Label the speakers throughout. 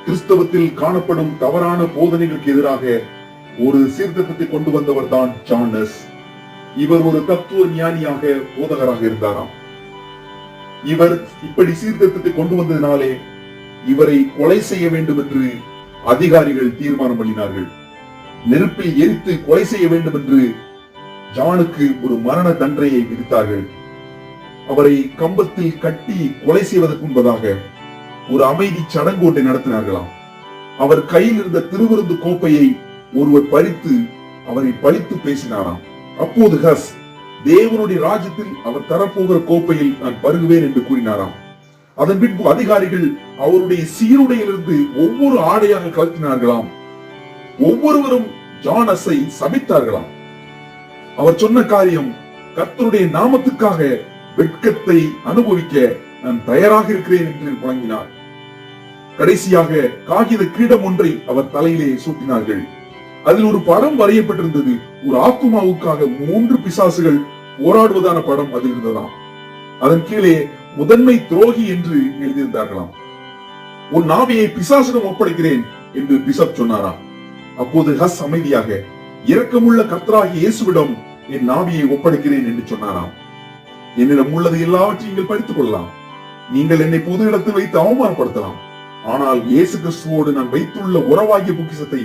Speaker 1: கிறிஸ்தவத்தில் காணப்படும் தவறான போதனைகளுக்கு எதிராக ஒரு சீர்திருத்தத்தை கொண்டு வந்தவர் தான் ஜான் நஸ். இவர் ஒரு தத்துவ ஞானியாக போதகராக இருந்தாராம். இவர் இப்படி சீர்திருத்தத்தை கொண்டு வந்ததினாலே இவரை கொலை செய்ய வேண்டும் என்று அதிகாரிகள் தீர்மானம் பண்ணினார்கள். நெருப்பில் எரித்து கொலை செய்ய வேண்டும் என்று ஜானுக்கு ஒரு மரண தண்டனையை விதித்தார்கள். அவரை கம்பத்தில் கட்டி கொலை செய்வதற்கு முன்பதாக ஒரு அமைதி சடங்கு ஒன்றை நடத்தினார்களாம். அவர் கையில் இருந்த திருவிருந்து கோப்பையை ஒருவர் பறித்து அவரை பழித்து பேசினாராம். அப்போது ஹஸ் தேவனுடைய ராஜ்யத்தில் அவர் தரப்போகிற கோப்பையில் நான் பருகுவேன் என்று கூறினாராம். அதன் பின்பு அதிகாரிகள் அவருடைய சீருடையிலிருந்து ஒவ்வொரு ஆடையாக கலத்தினார்களாம். ஒவ்வொருவரும் ஜான் நஸ்ஸை சபித்தார்களாம். அவர் சொன்ன காரியம், கர்த்தருடைய நாமத்துக்காக வெட்கத்தை அனுபவிக்க நான் தயாராக இருக்கிறேன் என்று வழங்கினார். கடைசியாக காகித கிரீடம் ஒன்றை அவர் தலையிலே சூட்டினார்கள். அதில் ஒரு படம் வரையப்பட்டிருந்தது. ஒரு ஆத்துமாவுக்காக 3 பிசாசுகள் போராடுவதான படம் அதில் இருந்ததாம். அதன் கீழே முதன்மை துரோகி என்று எழுதியிருந்தார்களாம். உன் நாவியை பிசாசிடம் ஒப்படைக்கிறேன் என்று பிசப் சொன்னாராம். அப்போது ஹஸ் அமைதியாக, இரக்கமுள்ள கர்த்தராகிய இயேசுவிடம் என் நாவியை ஒப்படைக்கிறேன் என்று சொன்னாராம். என்னிடம் உள்ளது எல்லாவற்றையும் நீங்கள் படித்துக் கொள்ளலாம். நீங்கள் என்னை பொது இடத்தில் வைத்து அவமானப்படுத்தலாம். ஆனால் இயேசு கிறிஸ்துவோடு நான் வைத்துள்ள உறவாகிய பொக்கிஷத்தை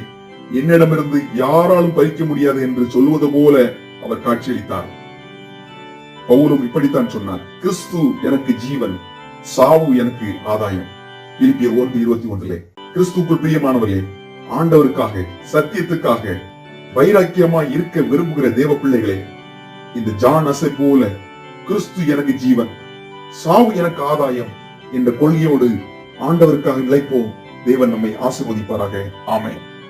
Speaker 1: என்னிடமிருந்து யாராலும் பறிக்க முடியாது என்று சொல்வது போல அவர் காட்சியளித்தார். பவுலும் இப்படித்தான் சொன்னார், கிறிஸ்து எனக்கு ஜீவன், சாவு எனக்கு ஆதாயம். பிலிப்பியர் 1:21. கிறிஸ்துக்குள் பிரியமானவர்களே, ஆண்டவருக்காக சத்தியத்துக்காக வைராக்கியமாய் இருக்க விரும்புகிற தேவ பிள்ளைகளே, இந்த ஜான் நஸ்ஸை போல கிறிஸ்து எனக்கு ஜீவன், சாவு எனக்கு ஆதாயம் என்ற கொள்கையோடு ஆண்டவருக்காக நிலைப்போம். தேவன் நம்மை ஆசீர்வதிப்பாராக. ஆமென்.